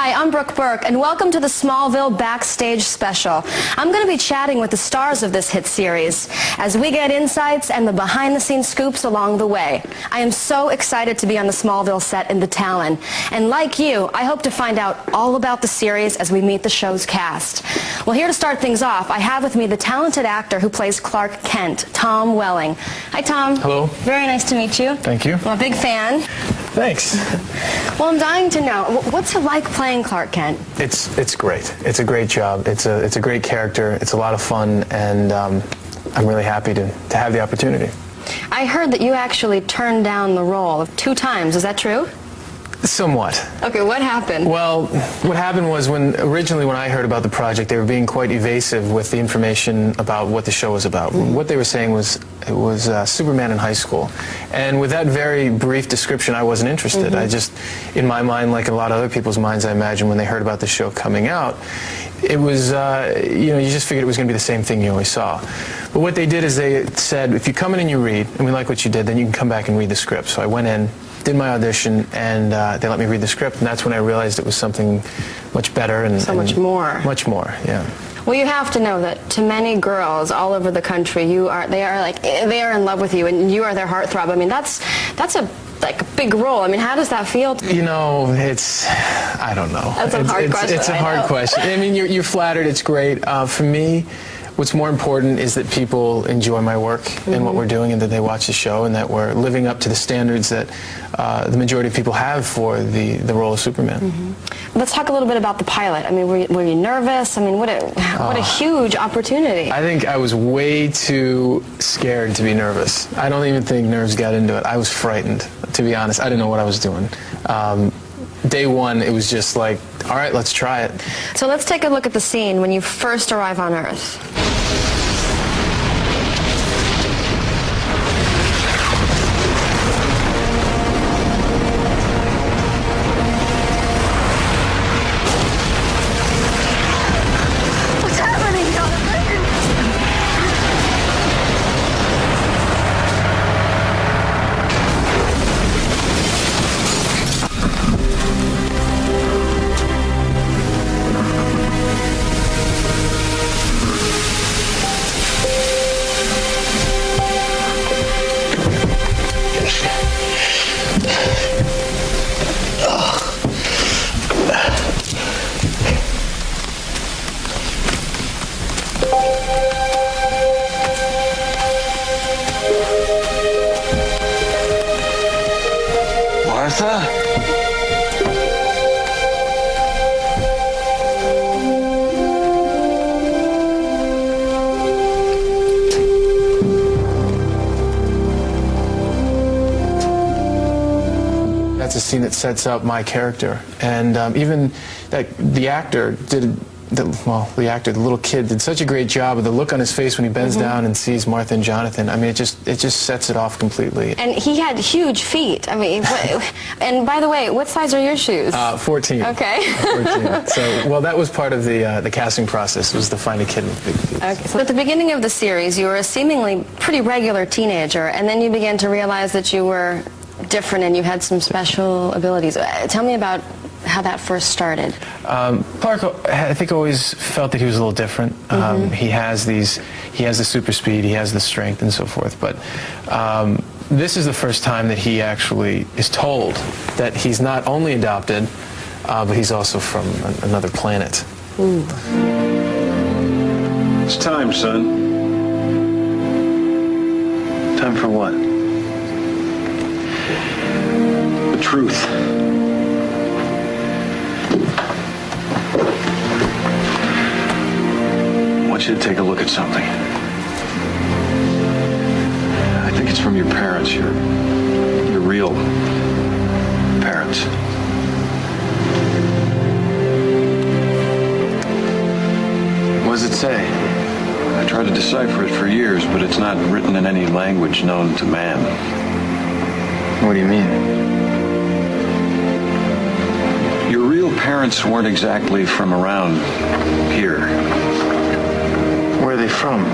Hi, I'm Brooke Burke, and welcome to the Smallville Backstage special. I'm going to be chatting with the stars of this hit series as we get insights and the behind-the-scenes scoops along the way. I am so excited to be on the Smallville set in the Talon, and like you, I hope to find out all about the series as we meet the show's cast. Well, here to start things off, I have with me the talented actor who plays Clark Kent, Tom Welling. Hi, Tom. Hello. Very nice to meet you. Thank you. I'm a big fan. Thanks. Well, I'm dying to know, what's it like playing Clark Kent? It's great. It's a great job. It's a great character. It's a lot of fun, and I'm really happy to have the opportunity. I heard that you actually turned down the role 2 times. Is that true? Somewhat. Okay, what happened? Well, what happened was originally when I heard about the project, they were being quite evasive with the information about what the show was about. What they were saying was it was Superman in high school. And with that very brief description, I wasn't interested. I just, in my mind, like in a lot of other people's minds, I imagine, when they heard about the show coming out, it was, you know, you just figured it was going to be the same thing you always saw. But what they did is they said, if you come in and you read, and we like what you did, then you can come back and read the script. So I went in, did my audition, and they let me read the script, and that's when I realized it was something much better and much more. Much more, yeah. Well, you have to know that to many girls all over the country, they are in love with you, and you are their heartthrob. I mean, that's a big role. I mean, how does that feel? You know, I don't know. That's a hard question. It's a hard question. I mean, you're flattered. It's great. For me, what's more important is that people enjoy my work and what we're doing, and that they watch the show, and that we're living up to the standards that the majority of people have for the role of Superman. Let's talk a little bit about the pilot. I mean, were you nervous? I mean, what a huge opportunity. I think I was way too scared to be nervous. I don't even think nerves got into it. I was frightened, to be honest. I didn't know what I was doing. Day one, it was just like, all right, let's try it. So let's take a look at the scene when you first arrive on Earth. What's happening, Jonathan? Martha? That's a scene that sets up my character, and even the actor did. The little kid, did such a great job of the look on his face when he bends down and sees Martha and Jonathan. I mean, it just sets it off completely. And he had huge feet. I mean, and by the way, what size are your shoes? 14. Okay. 14. So, well, that was part of the casting process, was to find a kid with big feet. Okay. So at the beginning of the series, you were a seemingly pretty regular teenager, and then you began to realize that you were different and you had some special abilities. Tell me about how that first started. Clark, I think, always felt that he was a little different. He has the super speed, he has the strength, and so forth. But this is the first time that he actually is told that he's not only adopted, but he's also from another planet. It's time, son. Time for what? The truth. I want you to take a look at something. I think it's from your parents, your real parents. What does it say? I tried to decipher it for years, but it's not written in any language known to man. What do you mean? Your real parents weren't exactly from around here. Where are they from?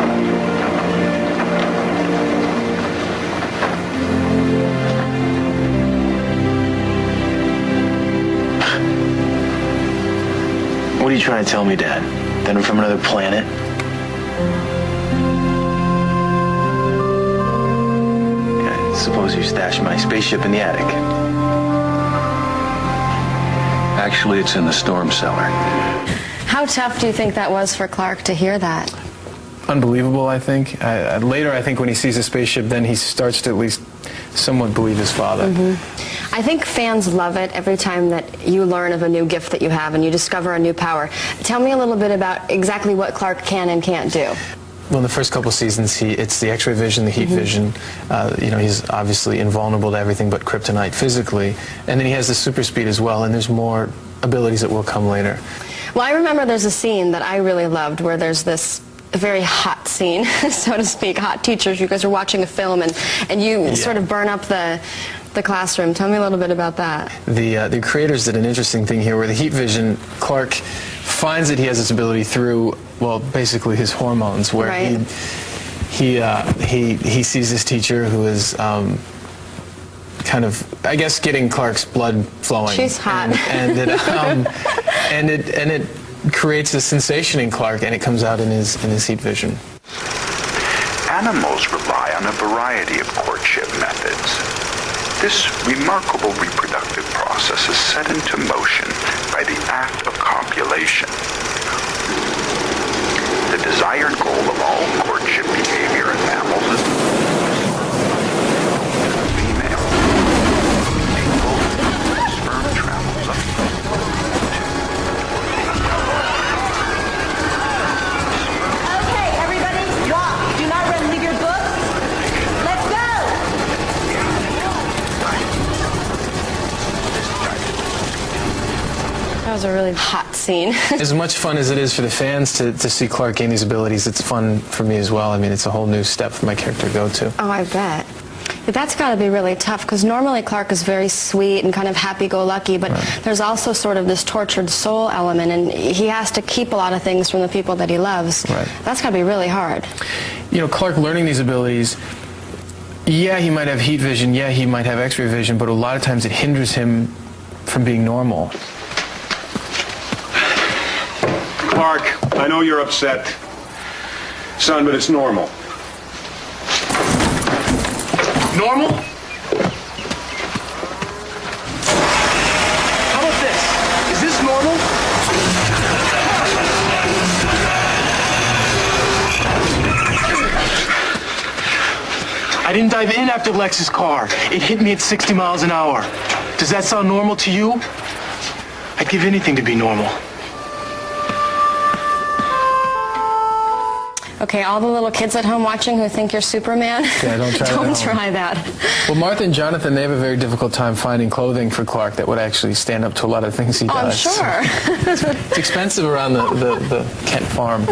What are you trying to tell me, Dad? That I'm from another planet? Yeah, I suppose you stashed my spaceship in the attic. Actually, it's in the storm cellar. How tough do you think that was for Clark to hear that? Unbelievable, I think. Later, I think when he sees a spaceship, then he starts to at least somewhat believe his father. I think fans love it every time that you learn of a new gift that you have and you discover a new power. Tell me a little bit about exactly what Clark can and can't do. Well, in the first couple seasons, it's the X-ray vision, the heat vision. He's obviously invulnerable to everything but kryptonite physically. And then he has the super speed as well, and there's more abilities that will come later. Well, I remember there's a scene that I really loved where there's this very hot scene, so to speak, hot teachers. You guys are watching a film and you sort of burn up the classroom. Tell me a little bit about that. The creators did an interesting thing here where the heat vision, Clark finds that he has this ability through, well, basically his hormones, where he sees this teacher who is kind of, I guess, getting Clark's blood flowing. She's hot. And it creates a sensation in Clark, and it comes out in his heat vision. Animals rely on a variety of courtship methods. This remarkable reproductive process is set into motion by the act of copulation. The desired goal of all courtship behavior in mammals is female. Sperm travels up. Okay, everybody, walk. Do not run. Leave your books. Let's go. That was a really hot scene. As much fun as it is for the fans to see Clark gain these abilities, it's fun for me as well. I mean, it's a whole new step for my character to go to. Oh, I bet. But that's got to be really tough, because normally Clark is very sweet and kind of happy-go-lucky, but there's also sort of this tortured soul element, and he has to keep a lot of things from the people that he loves. That's got to be really hard. You know, Clark learning these abilities, yeah, he might have heat vision, yeah, he might have X-ray vision, but a lot of times it hinders him from being normal. Clark, I know you're upset, son, but it's normal. Normal? How about this? Is this normal? I didn't dive in after Lex's car. It hit me at 60 miles an hour. Does that sound normal to you? I'd give anything to be normal. Okay, all the little kids at home watching who think you're Superman, Yeah, don't try don't that. try that. Well, Martha and Jonathan, they have a very difficult time finding clothing for Clark that would actually stand up to a lot of things he Oh, I'm does. sure. It's expensive around the Kent farm.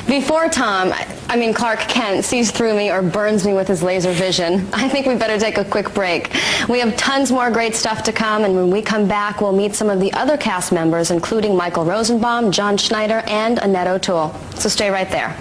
Before Clark Kent sees through me or burns me with his laser vision, I think we better take a quick break. We have tons more great stuff to come, and when we come back, we'll meet some of the other cast members, including Michael Rosenbaum, John Schneider, and Annette O'Toole. So stay right there.